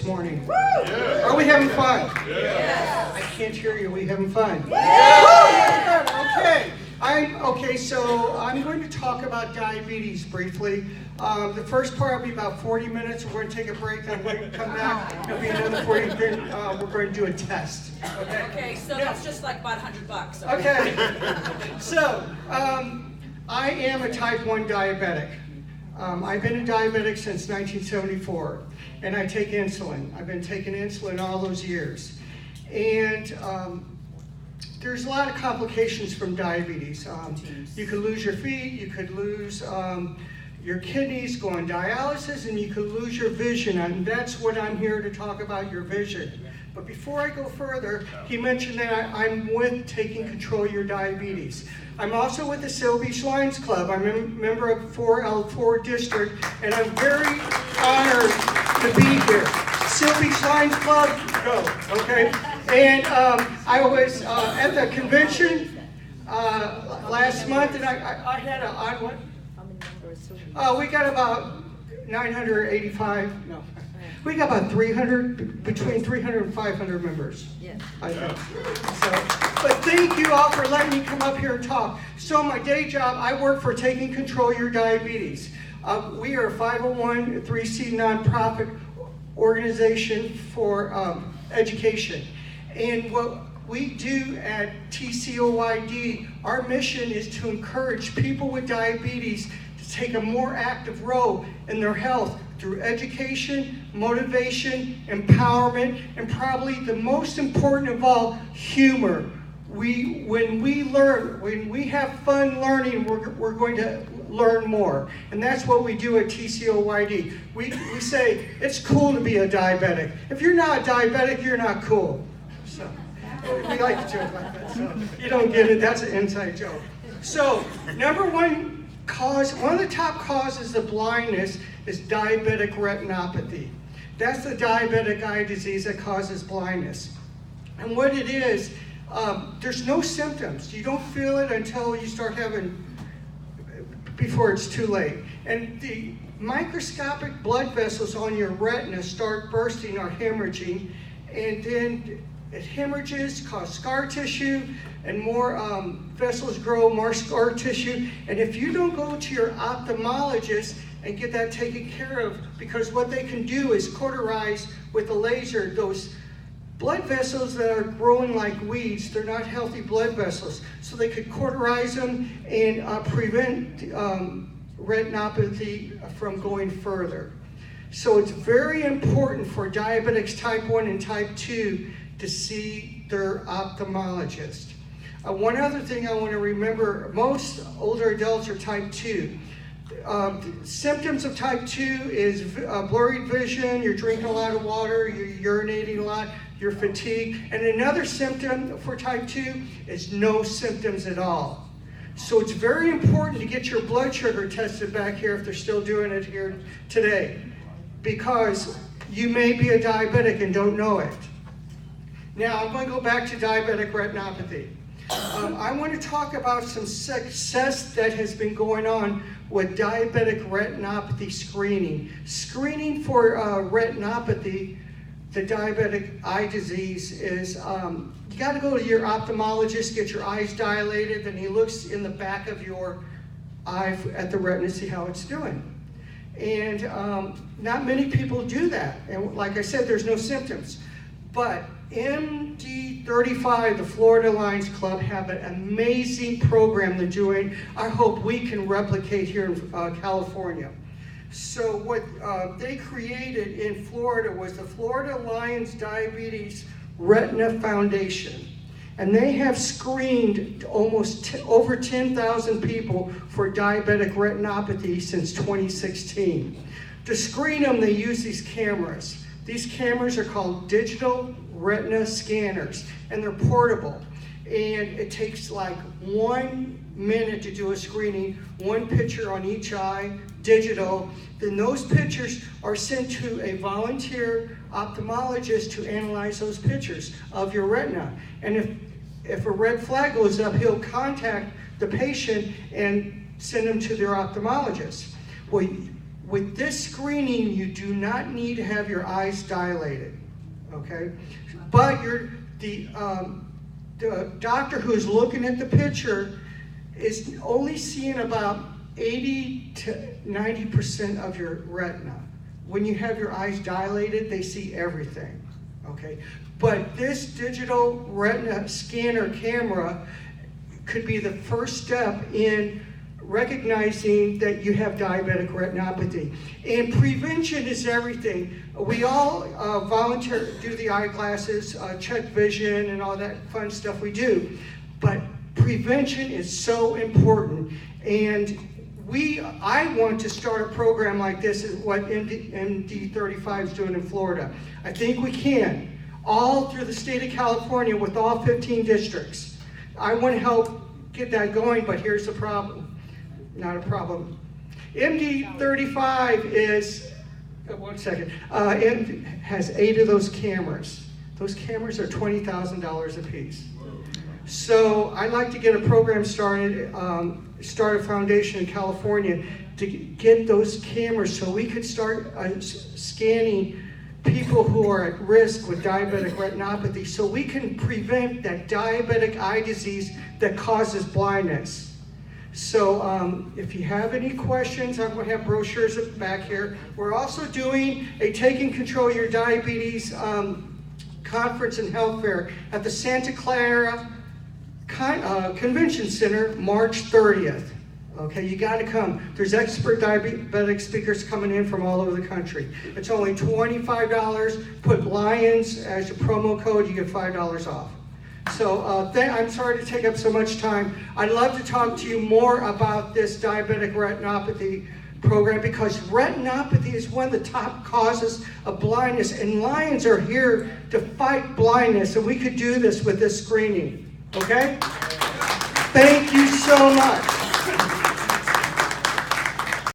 this morning? Yeah. Are we having fun? Yes. I can't hear you. Are we having fun? Yes. Okay, so I'm going to talk about diabetes briefly. The first part will be about 40 minutes. We're going to take a break, then we're going to come back. It'll be another 40 minutes. We're going to do a test. Okay, so that's just like about $100. Okay. So, I am a type 1 diabetic. I've been a diabetic since 1974, and I take insulin. I've been taking insulin all those years. And there's a lot of complications from diabetes. You could lose your feet, you could lose your kidneys, go on dialysis, and you could lose your vision. And that's what I'm here to talk about, your vision. But before I go further, he mentioned that I'm with Taking Control of Your Diabetes. I'm also with the Seal Beach Lions Club. I'm a member of 4L4 District, and I'm very honored to be here. Seal Beach Lions Club, go, okay? And I was at the convention last month, and I had an odd one. We got about 985, no. We got about 300, between 300 and 500 members. Yes. I think. So, but thank you all for letting me come up here and talk. So my day job, I work for Taking Control of Your Diabetes. We are a 501 3C nonprofit organization for education. And what we do at TCOYD, our mission is to encourage people with diabetes to take a more active role in their health through education, motivation, empowerment, and probably the most important of all, humor. When we have fun learning, we're going to learn more. And that's what we do at TCOYD. We say, it's cool to be a diabetic. If you're not a diabetic, you're not cool. So, we like to joke like that. So, you don't get it, that's an inside joke. So, number one cause, one of the top causes of blindness is diabetic retinopathy. That's the diabetic eye disease that causes blindness. And what it is, there's no symptoms. You don't feel it until you start having, before it's too late. And the microscopic blood vessels on your retina start bursting or hemorrhaging, and then it hemorrhages, cause scar tissue, and more vessels grow, more scar tissue. And if you don't go to your ophthalmologist and get that taken care of, because what they can do is cauterize with a laser those blood vessels that are growing like weeds. They're not healthy blood vessels. So they could cauterize them and prevent retinopathy from going further. So it's very important for diabetics type 1 and type 2 to see their ophthalmologist. One other thing I want to remember, most older adults are type 2. Symptoms of type 2 is blurry vision, you're drinking a lot of water, you're urinating a lot, you're fatigued. And another symptom for type 2 is no symptoms at all. So it's very important to get your blood sugar tested back here if they're still doing it here today, because you may be a diabetic and don't know it. Now, I'm going to go back to diabetic retinopathy. I want to talk about some success that has been going on with diabetic retinopathy screening. Screening for retinopathy, the diabetic eye disease, is you got to go to your ophthalmologist, get your eyes dilated, then he looks in the back of your eye at the retina to see how it's doing. And not many people do that. And like I said, there's no symptoms. But MD35, the Florida Lions Club, have an amazing program they're doing. I hope we can replicate here in California. So what they created in Florida was the Florida Lions Diabetes Retina Foundation. And they have screened almost over 10,000 people for diabetic retinopathy since 2016. To screen them, they use these cameras. These cameras are called digital retina scanners, and they're portable. And it takes like 1 minute to do a screening, one picture on each eye, digital. Then those pictures are sent to a volunteer ophthalmologist to analyze those pictures of your retina. And if a red flag goes up, he'll contact the patient and send them to their ophthalmologist. Well, With this screening, you do not need to have your eyes dilated, okay? But the doctor who's looking at the picture is only seeing about 80 to 90% of your retina. When you have your eyes dilated, they see everything, okay? But this digital retina scanner camera could be the first step in recognizing that you have diabetic retinopathy. And prevention is everything. We all volunteer, do the eyeglasses, check vision, and all that fun stuff we do. But prevention is so important. And I want to start a program like this, is what MD35 is doing in Florida. I think we can, all through the state of California with all 15 districts. I want to help get that going, but here's the problem. Not a problem. MD35 is, one second, it has 8 of those cameras. Those cameras are $20,000 a piece. So I'd like to get a program started, start a foundation in California to get those cameras so we could start scanning people who are at risk with diabetic retinopathy so we can prevent that diabetic eye disease that causes blindness. So if you have any questions, I'm going to have brochures back here. We're also doing a Taking Control of Your Diabetes conference and health fair at the Santa Clara Convention Center, March 30th. Okay, you got to come. There's expert diabetic speakers coming in from all over the country. It's only $25. Put Lions as your promo code, you get $5 off. So I'm sorry to take up so much time. I'd love to talk to you more about this diabetic retinopathy program because retinopathy is one of the top causes of blindness, and Lions are here to fight blindness, and we could do this with this screening. Okay? Thank you so much.